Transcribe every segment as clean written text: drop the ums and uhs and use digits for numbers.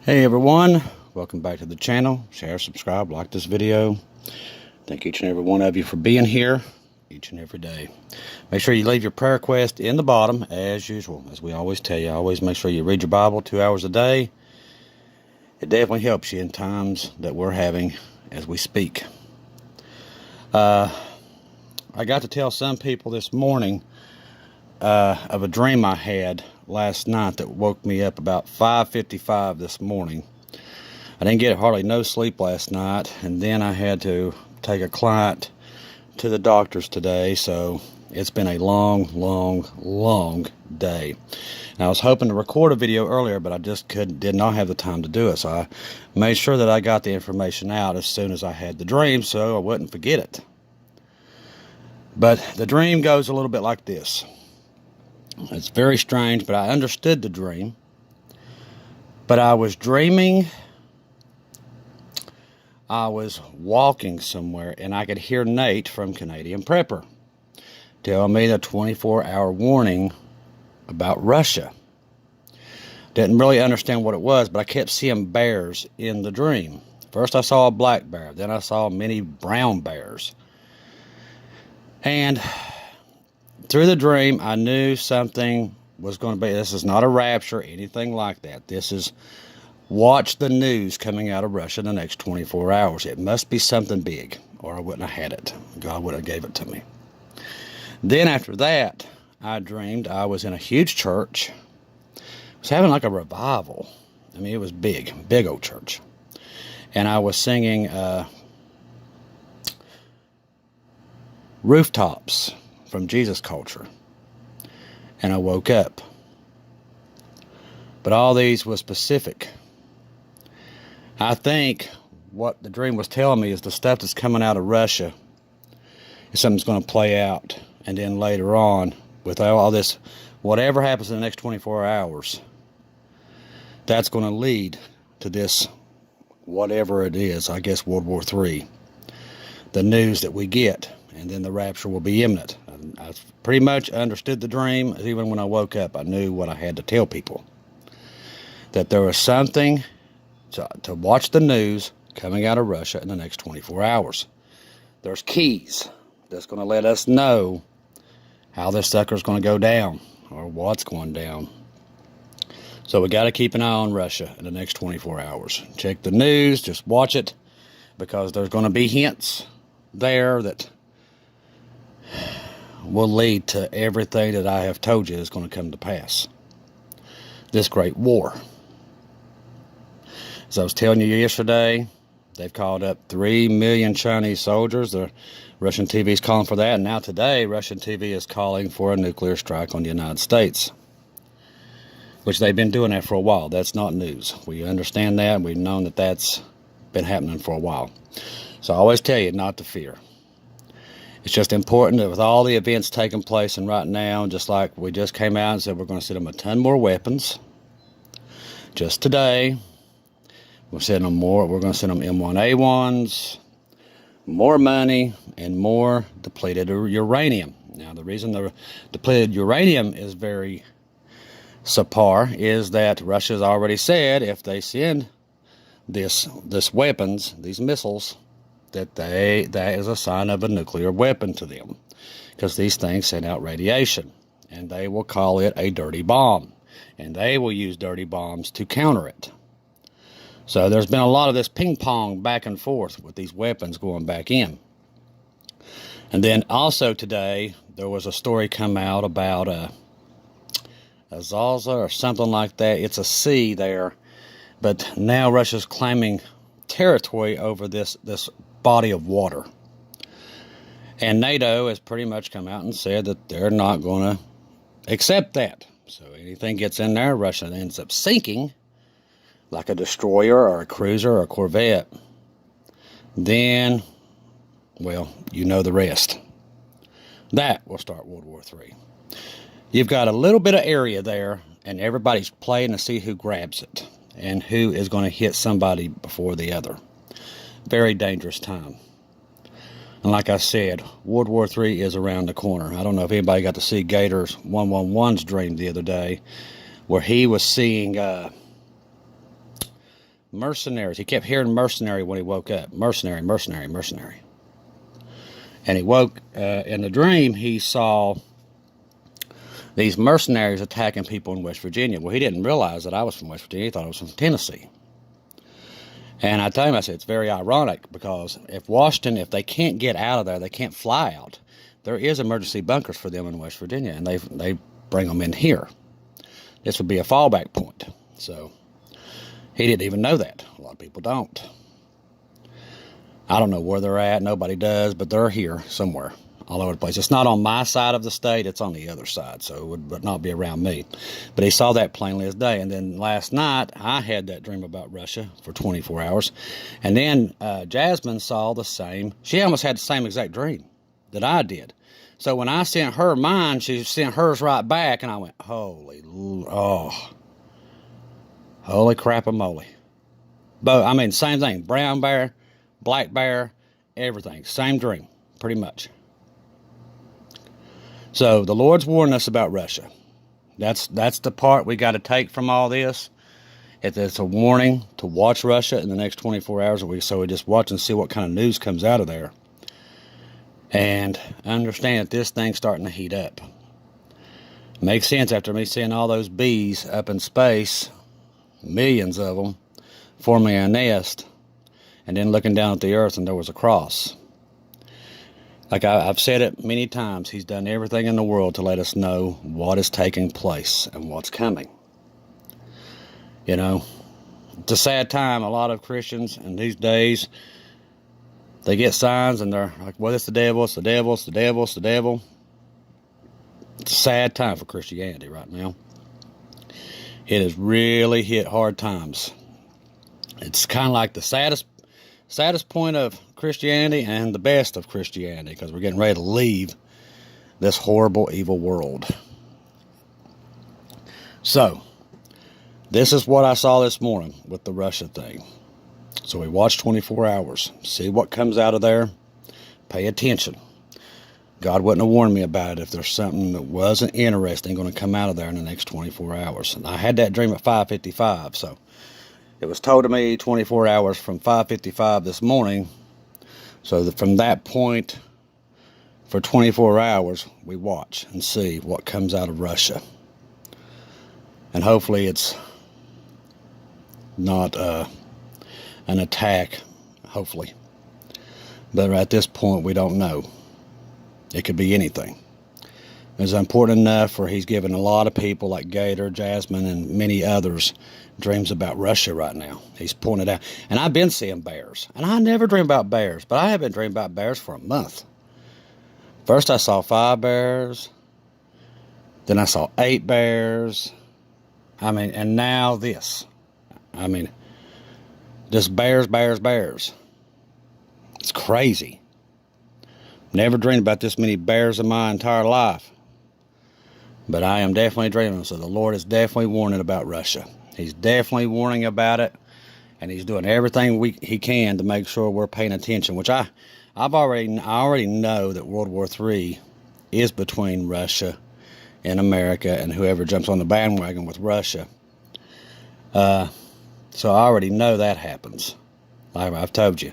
Hey everyone, welcome back to the channel. Share, subscribe, like this video. Thank each and every one of you for being here each and every day. Make sure you leave your prayer request in the bottom as usual. As we always tell you, always make sure you read your Bible 2 hours a day. It definitely helps you in times that we're having as we speak. I got to tell some people this morning of a dream I had last night that woke me up about 5:55 this morning. I didn't get hardly no sleep last night, and then I had to take a client to the doctor's today, so it's been a long day. And I was hoping to record a video earlier, but I just did not have the time to do it, so I made sure that I got the information out as soon as I had the dream so I wouldn't forget it. But the dream goes a little bit like this. It's very strange, but I understood the dream. But I was dreaming I was walking somewhere, and I could hear Nate from Canadian Prepper tell me the 24-hour warning about Russia. Didn't really understand what it was, but I kept seeing bears in the dream. First I saw a black bear, then I saw many brown bears. And through the dream, I knew something was going to be. This is not a rapture, anything like that. This is watch the news coming out of Russia in the next 24 hours. It must be something big, or I wouldn't have had it. God would have gave it to me. Then after that, I dreamed I was in a huge church. I was having like a revival. I mean, it was big old church. And I was singing Rooftops from Jesus Culture, and I woke up. But all these was specific. I think what the dream was telling me is the stuff that's coming out of Russia is something's going to play out, and then later on, with all this, whatever happens in the next 24 hours, that's going to lead to this, whatever it is, I guess World War III, the news that we get. And then the rapture will be imminent. I pretty much understood the dream. Even when I woke up, I knew what I had to tell people. That there was something to watch the news coming out of Russia in the next 24 hours. There's keys that's going to let us know how this sucker's going to go down, or what's going down. So we got to keep an eye on Russia in the next 24 hours. Check the news, just watch it, because there's going to be hints there that will lead to everything that I have told you is going to come to pass. This great war. As I was telling you yesterday, they've called up 3 million Chinese soldiers. The Russian TV is calling for that. And now today, Russian TV is calling for a nuclear strike on the United States, which they've been doing that for a while. That's not news. We understand that. We've known that that's been happening for a while. So I always tell you not to fear. It's just important that with all the events taking place and right now, just like we just came out and said we're going to send them a ton more weapons. Just today, we're sending them more. We're going to send them M1A1s, more money, and more depleted uranium. Now, the reason the depleted uranium is very subpar is that Russia's already said if they send this weapons, these missiles, that is a sign of a nuclear weapon to them, because these things send out radiation, and they will call it a dirty bomb, and they will use dirty bombs to counter it. So there's been a lot of this ping pong back and forth with these weapons going back in. And then also today there was a story come out about a Zaza or something like that. It's a sea there, but now Russia's claiming territory over this body of water. And NATO has pretty much come out and said that they're not going to accept that. So anything gets in there, Russia ends up sinking, like a destroyer or a cruiser or a corvette. Then, well, you know the rest. That will start World War III. You've got a little bit of area there, and everybody's playing to see who grabs it and who is going to hit somebody before the other. Very dangerous time. And like I said, World War III is around the corner. I don't know if anybody got to see Gator's 111's dream the other day, where he was seeing mercenaries. He kept hearing mercenary when he woke up. Mercenary, mercenary, mercenary. And he woke, in the dream, he saw these mercenaries attacking people in West Virginia. Well, he didn't realize that I was from West Virginia. He thought I was from Tennessee. And I told him, I said, it's very ironic because if Washington, if they can't get out of there, they can't fly out, there is emergency bunkers for them in West Virginia, and they bring them in here. This would be a fallback point. So he didn't even know that. A lot of people don't. I don't know where they're at. Nobody does, but they're here somewhere, all over the place. It's not on my side of the state. It's on the other side, so it would not be around me. But he saw that plainly as day. And then last night, I had that dream about Russia for 24 hours. And then Jasmine saw the same. She almost had the same exact dream that I did. So when I sent her mine, she sent hers right back, and I went, holy crap-a-moly. But, I mean, same thing. Brown bear, black bear, everything. Same dream, pretty much. So the Lord's warning us about Russia. That's the part we got to take from all this. It's a warning to watch Russia in the next 24 hours. So we just watch and see what kind of news comes out of there. And understand that this thing's starting to heat up. Makes sense after me seeing all those bees up in space, millions of them, forming a nest, and then looking down at the earth and there was a cross. Like I've said it many times, he's done everything in the world to let us know what is taking place and what's coming. You know, it's a sad time. A lot of Christians in these days, they get signs and they're like, well, it's the devil, it's the devil, it's the devil, it's the devil. It's a sad time for Christianity right now. It has really hit hard times. It's kind of like the saddest point of Christianity and the best of Christianity, because we're getting ready to leave this horrible, evil world. So, this is what I saw this morning with the Russia thing. So we watch 24 hours, see what comes out of there, pay attention. God wouldn't have warned me about it if there's something that wasn't interesting going to come out of there in the next 24 hours. And I had that dream at 5:55, so it was told to me 24 hours from 5:55 this morning. So that from that point, for 24 hours, we watch and see what comes out of Russia. And hopefully it's not an attack, hopefully. But at this point, we don't know. It could be anything. It's important enough where he's given a lot of people like Gator, Jasmine, and many others dreams about Russia right now. He's pointed out. And I've been seeing bears. And I never dream about bears, but I have been dreaming about bears for a month. First I saw 5 bears. Then I saw 8 bears. I mean, and now this. I mean, just bears, bears, bears. It's crazy. Never dreamed about this many bears in my entire life. But I am definitely dreaming. So the Lord is definitely warning about Russia. He's definitely warning about it. And he's doing everything he can to make sure we're paying attention. Which I already know that World War III is between Russia and America and whoever jumps on the bandwagon with Russia. So I already know that happens. Like I've told you.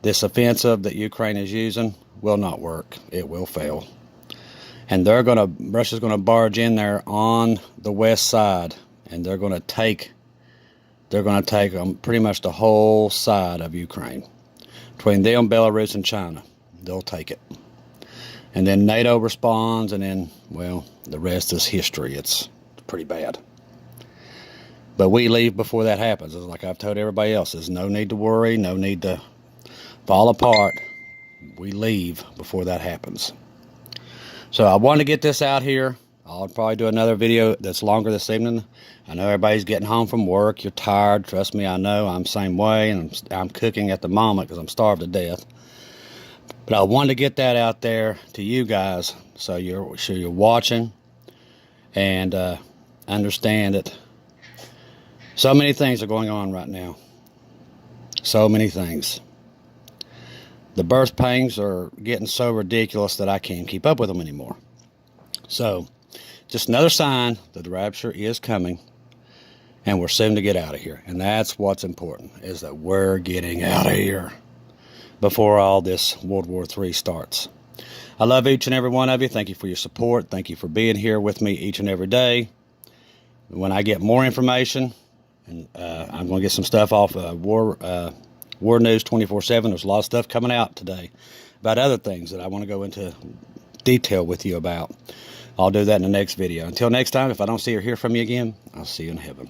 This offensive that Ukraine is using will not work. It will fail. And Russia's gonna barge in there on the west side, and they're gonna take pretty much the whole side of Ukraine. Between them, Belarus, and China, they'll take it. And then NATO responds, and then, well, the rest is history. It's pretty bad. But we leave before that happens. It's like I've told everybody else, there's no need to worry, no need to fall apart. We leave before that happens. So I wanted to get this out here. I'll probably do another video that's longer this evening. I know everybody's getting home from work. You're tired. Trust me, I know. I'm the same way, and I'm cooking at the moment because I'm starved to death. But I wanted to get that out there to you guys so you're watching and understand that so many things are going on right now. So many things. The birth pangs are getting so ridiculous that I can't keep up with them anymore. So, just another sign that the rapture is coming. And we're soon to get out of here. And that's what's important, is that we're getting out of here before all this World War III starts. I love each and every one of you. Thank you for your support. Thank you for being here with me each and every day. When I get more information, and I'm going to get some stuff off War News 24/7. There's a lot of stuff coming out today about other things that I want to go into detail with you about. I'll do that in the next video. Until next time, if I don't see or hear from you again, I'll see you in heaven.